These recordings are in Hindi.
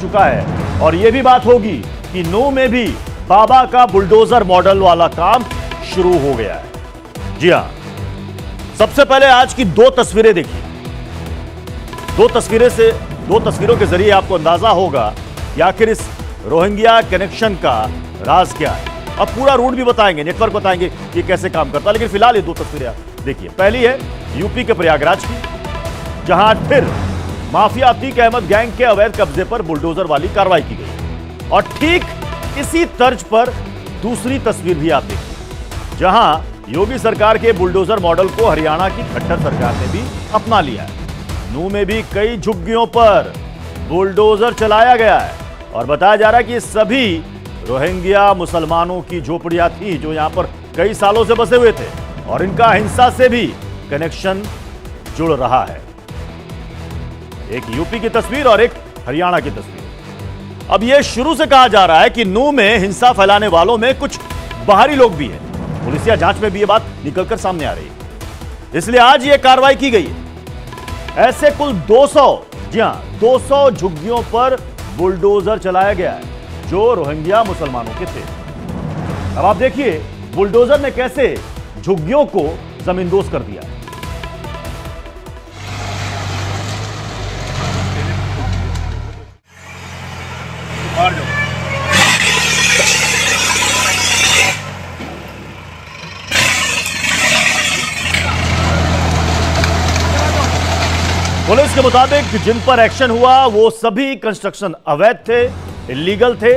चुका है और यह भी बात होगी कि नूंह में भी बाबा का बुलडोजर मॉडल वाला काम शुरू हो गया है। जी हां, सबसे पहले आज की दो तस्वीरें देखिए। दो तस्वीरों के जरिए आपको अंदाजा होगा कि आखिर इस रोहिंग्या कनेक्शन का राज क्या है। अब पूरा रूट भी बताएंगे, नेटवर्क बताएंगे कि कैसे काम करता है, लेकिन फिलहाल ये दो तस्वीरें आप देखिए। पहली है यूपी के प्रयागराज की, जहां फिर माफिया अतीक अहमद गैंग के अवैध कब्जे पर बुलडोजर वाली कार्रवाई की गई। और ठीक इसी तर्ज पर दूसरी तस्वीर भी आप देखिए, जहां योगी सरकार के बुलडोजर मॉडल को हरियाणा की खट्टर सरकार ने भी अपना लिया है। नूंह में भी कई झुग्गियों पर बुलडोजर चलाया गया है और बताया जा रहा है कि सभी रोहिंग्या मुसलमानों की झोपड़ियां थी जो यहां पर कई सालों से बसे हुए थे और इनका हिंसा से भी कनेक्शन जुड़ रहा है। एक यूपी की तस्वीर और एक हरियाणा की तस्वीर। अब यह शुरू से कहा जा रहा है कि नूंह में हिंसा फैलाने वालों में कुछ बाहरी लोग भी हैं। पुलिसिया जांच में भी यह बात निकलकर सामने आ रही है, इसलिए आज यह कार्रवाई की गई है। ऐसे कुल 200, जी हां 200 झुग्गियों पर बुलडोजर चलाया गया है जो रोहिंग्या मुसलमानों के थे। अब आप देखिए बुलडोजर ने कैसे झुग्गियों को जमींदोज कर दिया है। पुलिस के मुताबिक जिन पर एक्शन हुआ वो सभी कंस्ट्रक्शन अवैध थे, इलीगल थे,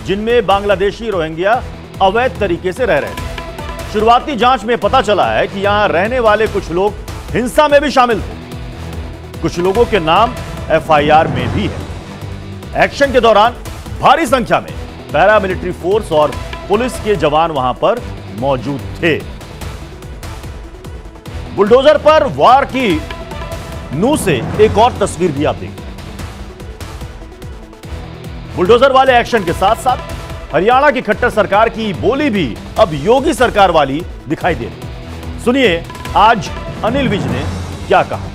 जिनमें बांग्लादेशी रोहिंग्या अवैध तरीके से रह रहे थे। शुरुआती जांच में पता चला है कि यहां रहने वाले कुछ लोग हिंसा में भी शामिल थे। कुछ लोगों के नाम एफआईआर में भी है। एक्शन के दौरान भारी संख्या में पैरामिलिट्री फोर्स और पुलिस के जवान वहां पर मौजूद थे। बुलडोजर पर वार की नूंह से एक और तस्वीर भी आप देखिए। बुलडोजर वाले एक्शन के साथ साथ हरियाणा की खट्टर सरकार की बोली भी अब योगी सरकार वाली दिखाई दे रही। सुनिए आज अनिल विज ने क्या कहा।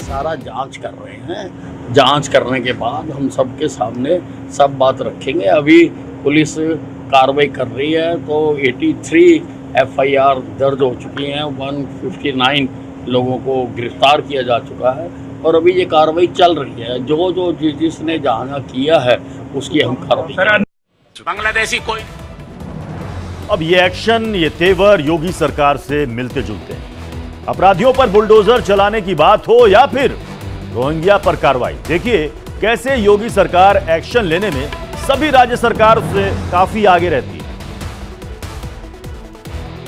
सारा जांच कर रहे हैं, जांच करने के बाद हम सबके सामने सब बात रखेंगे। अभी पुलिस कार्रवाई कर रही है तो 83 एफआईआर दर्ज हो चुकी हैं, 159 लोगों को गिरफ्तार किया जा चुका है और अभी ये कार्रवाई चल रही है। जो जिसने जहाँ किया है उसकी हम कार्रवाई। बांग्लादेशी कोई अब ये एक्शन, ये तेवर योगी सरकार से मिलते जुलते हैं। अपराधियों पर बुलडोजर चलाने की बात हो या फिर रोहिंग्या पर कार्रवाई, देखिए कैसे योगी सरकार एक्शन लेने में सभी राज्य सरकार से काफी आगे रहती है।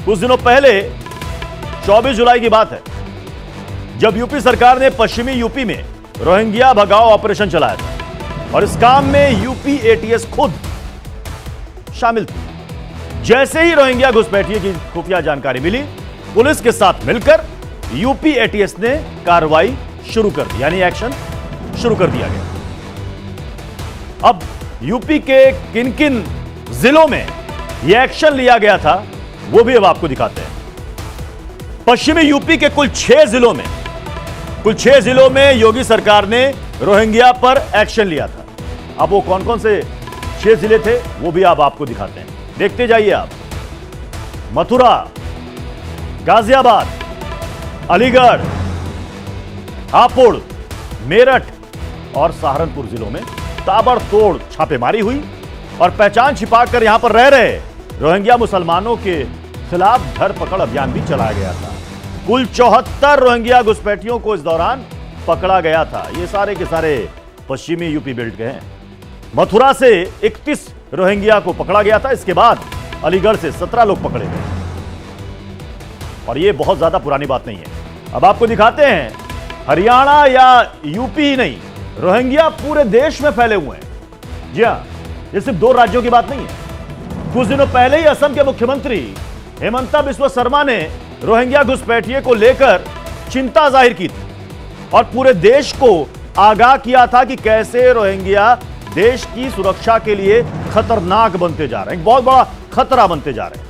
कुछ दिनों पहले 24 जुलाई की बात है जब यूपी सरकार ने पश्चिमी यूपी में रोहिंग्या भगाओ ऑपरेशन चलाया था और इस काम में यूपी एटीएस खुद शामिल थी। जैसे ही रोहिंग्या घुसपैठिए की खुफिया जानकारी मिली, पुलिस के साथ मिलकर यूपी एटीएस ने कार्रवाई शुरू कर दी, यानी एक्शन शुरू कर दिया गया। अब यूपी के किन किन जिलों में यह एक्शन लिया गया था वो भी अब आपको दिखाते हैं। पश्चिमी यूपी के कुल 6 जिलों में योगी सरकार ने रोहिंग्या पर एक्शन लिया था। अब वो कौन कौन से 6 जिले थे वो भी अब आपको दिखाते हैं, देखते जाइए आप। मथुरा, गाजियाबाद, अलीगढ़, हापुड़, मेरठ और सहारनपुर जिलों में ताबड़तोड़ छापेमारी हुई और पहचान छिपाकर यहां पर रह रहे रोहिंग्या मुसलमानों के खिलाफ धरपकड़ अभियान भी चलाया गया था। कुल 74 रोहिंग्या घुसपैठियों को इस दौरान पकड़ा गया था। ये सारे के सारे पश्चिमी यूपी बेल्ट के हैं। मथुरा से 31 रोहिंग्या को पकड़ा गया था। इसके बाद अलीगढ़ से 17 लोग पकड़े गए और ये बहुत ज्यादा पुरानी बात नहीं है। अब आपको दिखाते हैं हरियाणा या यूपी ही नहीं, रोहिंग्या पूरे देश में फैले हुए हैं। जी हां, ये सिर्फ 2 राज्यों की बात नहीं है। कुछ दिनों पहले ही असम के मुख्यमंत्री हेमंता बिस्वा शर्मा ने रोहिंग्या घुसपैठिए को लेकर चिंता जाहिर की थी और पूरे देश को आगाह किया था कि कैसे रोहिंग्या देश की सुरक्षा के लिए खतरनाक बनते जा रहे हैं, बहुत बड़ा खतरा बनते जा रहे हैं।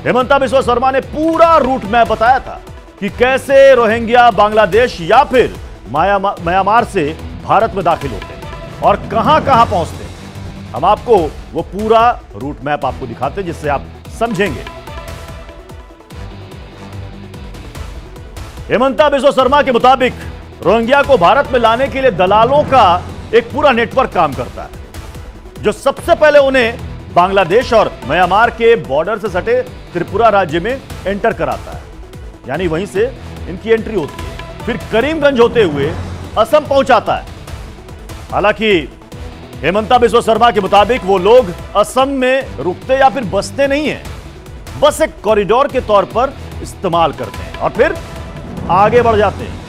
हेमंता बिस्वा शर्मा ने पूरा रूट मैप बताया था कि कैसे रोहिंग्या बांग्लादेश या फिर म्यांमार से भारत में दाखिल होते हैं और कहां कहां पहुंचते हैं। हम आपको वो पूरा रूट मैप आपको दिखाते हैं जिससे आप समझेंगे। हेमंता बिस्वा शर्मा के मुताबिक रोहिंग्या को भारत में लाने के लिए दलालों का एक पूरा नेटवर्क काम करता है, जो सबसे पहले उन्हें बांग्लादेश और म्यांमार के बॉर्डर से सटे त्रिपुरा राज्य में एंटर कराता है, यानी वहीं से इनकी एंट्री होती है। फिर करीमगंज होते हुए असम पहुंचाता है। हालांकि हेमंता बिस्वा शर्मा के मुताबिक वो लोग असम में रुकते या फिर बसते नहीं हैं, बस एक कॉरिडोर के तौर पर इस्तेमाल करते हैं और फिर आगे बढ़ जाते हैं।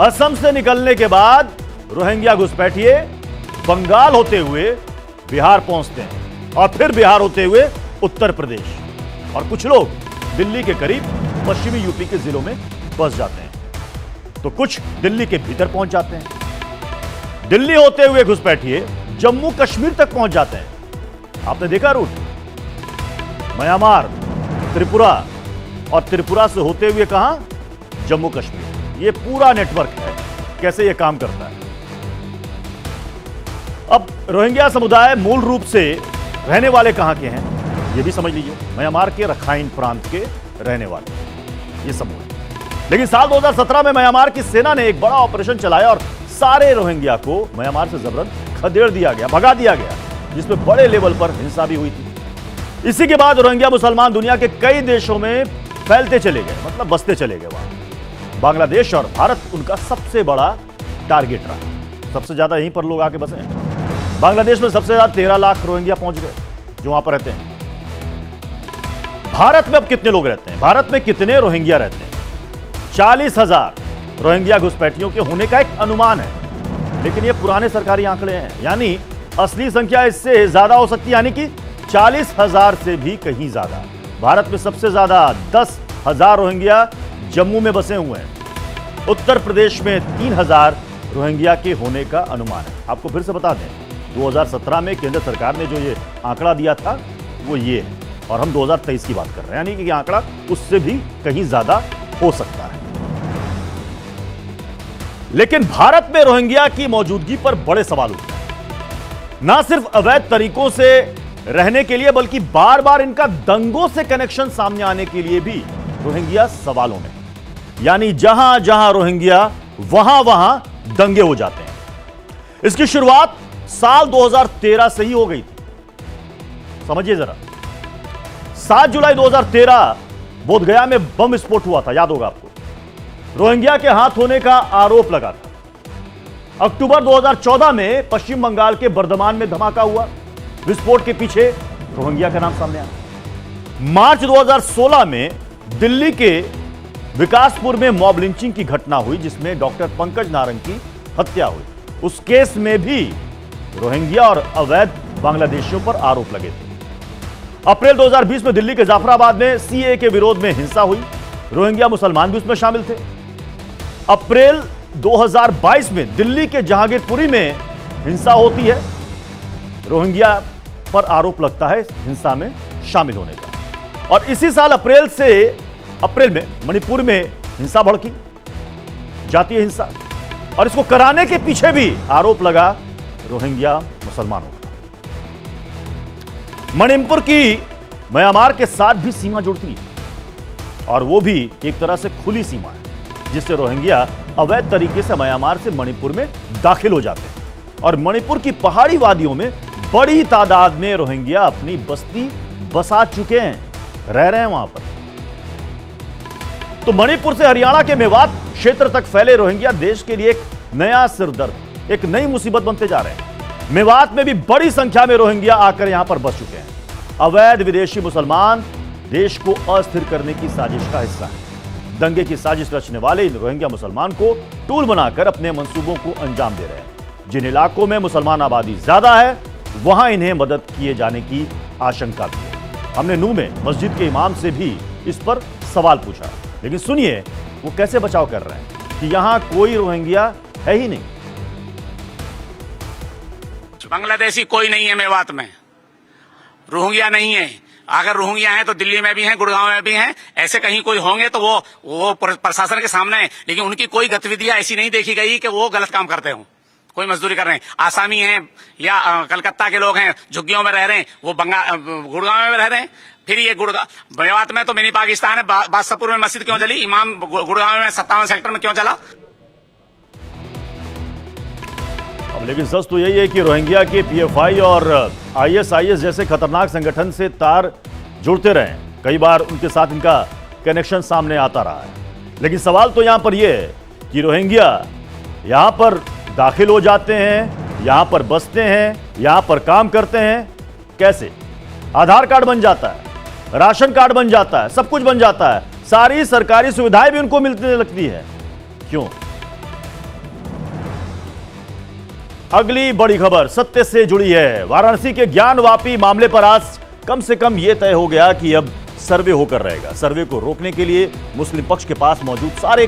असम से निकलने के बाद रोहिंग्या घुसपैठिए बंगाल होते हुए बिहार पहुंचते हैं और फिर बिहार होते हुए उत्तर प्रदेश और कुछ लोग दिल्ली के करीब पश्चिमी यूपी के जिलों में बस जाते हैं, तो कुछ दिल्ली के भीतर पहुंच जाते हैं। दिल्ली होते हुए घुसपैठिए जम्मू कश्मीर तक पहुंच जाते हैं। आपने देखा रूट, म्यांमार, त्रिपुरा और त्रिपुरा से होते हुए कहां, जम्मू कश्मीर। यह पूरा नेटवर्क है, कैसे यह काम करता है। अब रोहिंग्या समुदाय मूल रूप से रहने वाले कहां के हैं, यह भी समझ लीजिए। म्यांमार के रखाइन प्रांत के रहने वाले ये समूह है। लेकिन साल 2017 में म्यांमार की सेना ने एक बड़ा ऑपरेशन चलाया और सारे रोहिंग्या को म्यांमार से जबरन खदेड़ दिया गया, भगा दिया गया, जिसमें बड़े लेवल पर हिंसा भी हुई थी। इसी के बाद रोहिंग्या मुसलमान दुनिया के कई देशों में फैलते चले गए, मतलब बसते चले गए। वहां बांग्लादेश और भारत उनका सबसे बड़ा टारगेट रहा। सबसे ज्यादा यहीं पर लोग आके बसे हैं। बांग्लादेश में सबसे ज्यादा 13 लाख रोहिंग्या पहुंच गए जो वहां पर रहते हैं। भारत में अब कितने लोग रहते हैं, भारत में कितने रोहिंग्या रहते हैं? 40,000 रोहिंग्या घुसपैठियों के होने का एक अनुमान है, लेकिन ये पुराने सरकारी आंकड़े हैं, यानी असली संख्या इससे ज्यादा हो सकती है, यानी कि 40,000 से भी कहीं ज्यादा। भारत में सबसे ज्यादा 10,000 रोहिंग्या जम्मू में बसे हुए हैं। उत्तर प्रदेश में 3,000 रोहिंग्या के होने का अनुमान है। आपको फिर से बता दें, 2017 में केंद्र सरकार ने जो ये आंकड़ा दिया था वो ये है, और हम 2023 की बात कर रहे हैं, यानी कि ये आंकड़ा उससे भी कहीं ज्यादा हो सकता है। लेकिन भारत में रोहिंग्या की मौजूदगी पर बड़े सवाल उठते हैं, ना सिर्फ अवैध तरीकों से रहने के लिए, बल्कि बार बार इनका दंगों से कनेक्शन सामने आने के लिए भी रोहिंग्या सवालों में। यानी जहां जहां रोहिंग्या वहां वहां दंगे हो जाते हैं। इसकी शुरुआत साल 2013 से ही हो गई थी। समझिए जरा, 7 जुलाई 2013 बोधगया में बम विस्फोट हुआ था, याद होगा आपको। रोहिंग्या के हाथ होने का आरोप लगा था। अक्टूबर 2014 में पश्चिम बंगाल के बर्धमान में धमाका हुआ, विस्फोट के पीछे रोहिंग्या का नाम सामने आया। मार्च 2016 में दिल्ली के विकासपुर में मॉब लिंचिंग की घटना हुई, जिसमें डॉक्टर पंकज नारंग की हत्या हुई। उस केस में भी रोहिंग्या और अवैध बांग्लादेशियों पर आरोप लगे थे। अप्रैल 2020 में दिल्ली के जाफराबाद में सीए के विरोध में हिंसा हुई, रोहिंग्या मुसलमान भी उसमें शामिल थे। अप्रैल 2022 में दिल्ली के जहांगीरपुरी में हिंसा होती है, रोहिंग्या पर आरोप लगता है हिंसा में शामिल होने का। और इसी साल अप्रैल में मणिपुर में हिंसा भड़की, जातीय हिंसा, और इसको कराने के पीछे भी आरोप लगा रोहिंग्या मुसलमानों का। मणिपुर की म्यांमार के साथ भी सीमा जुड़ती है, और वो भी एक तरह से खुली सीमा है, जिससे रोहिंग्या अवैध तरीके से म्यांमार से मणिपुर में दाखिल हो जाते हैं। और मणिपुर की पहाड़ी वादियों में बड़ी तादाद में रोहिंग्या अपनी बस्ती बसा चुके हैं, रह रहे हैं वहां पर। तो मणिपुर से हरियाणा के मेवात क्षेत्र तक फैले रोहिंग्या देश के लिए एक नया सिरदर्द, एक नई मुसीबत बनते जा रहे हैं। मेवात में भी बड़ी संख्या में रोहिंग्या आकर यहां पर बस चुके हैं। अवैध विदेशी मुसलमान देश को अस्थिर करने की साजिश का हिस्सा है। दंगे की साजिश रचने वाले इन रोहिंग्या मुसलमान को टूल बनाकर अपने मंसूबों को अंजाम दे रहे हैं। जिन इलाकों में मुसलमान आबादी ज्यादा है, वहां इन्हें मदद किए जाने की आशंका भी है। हमने नूह में मस्जिद के इमाम से भी इस पर सवाल पूछा, लेकिन सुनिए वो कैसे बचाव कर रहे हैं कि यहां कोई रोहिंग्या है ही नहीं। बांग्लादेशी कोई नहीं है मेवात में, रोहिंग्या नहीं है। अगर रोहिंग्या हैं तो दिल्ली में भी हैं, गुड़गांव में भी हैं। ऐसे कहीं कोई होंगे तो वो प्रशासन के सामने है, लेकिन उनकी कोई गतिविधियां ऐसी नहीं देखी गई कि वो गलत काम करते हों। कोई मजदूरी कर रहे हैं, आसामी हैं या कलकत्ता के लोग हैं, झुग्गियों में रह रहे हैं, वो गुड़गांव में रह रहे हैं। फिर ये गुड़गांव मेवात में तो मिनी पाकिस्तान है, बादशाहपुर में मस्जिद क्यों जली, इमाम गुड़गांव में 57 सेक्टर में क्यों जला। अब लेकिन सच तो यही है कि रोहिंग्या के पीएफआई और आईएसआईएस जैसे खतरनाक संगठन से तार जुड़ते रहे, कई बार उनके साथ इनका कनेक्शन सामने आता रहा है। लेकिन सवाल तो यहां पर यह है कि रोहिंग्या यहां पर दाखिल हो जाते हैं, यहां पर बसते हैं, यहां पर काम करते हैं, कैसे? आधार कार्ड बन जाता है, राशन कार्ड बन जाता है, सब कुछ बन जाता है, सारी सरकारी सुविधाएं भी उनको मिलने लगती है। क्यों? अगली बड़ी खबर सत्य से जुड़ी है। वाराणसी के ज्ञानवापी मामले पर आज कम से कम यह तय हो गया कि अब सर्वे होकर रहेगा। सर्वे को रोकने के लिए मुस्लिम पक्ष के पास मौजूद सारे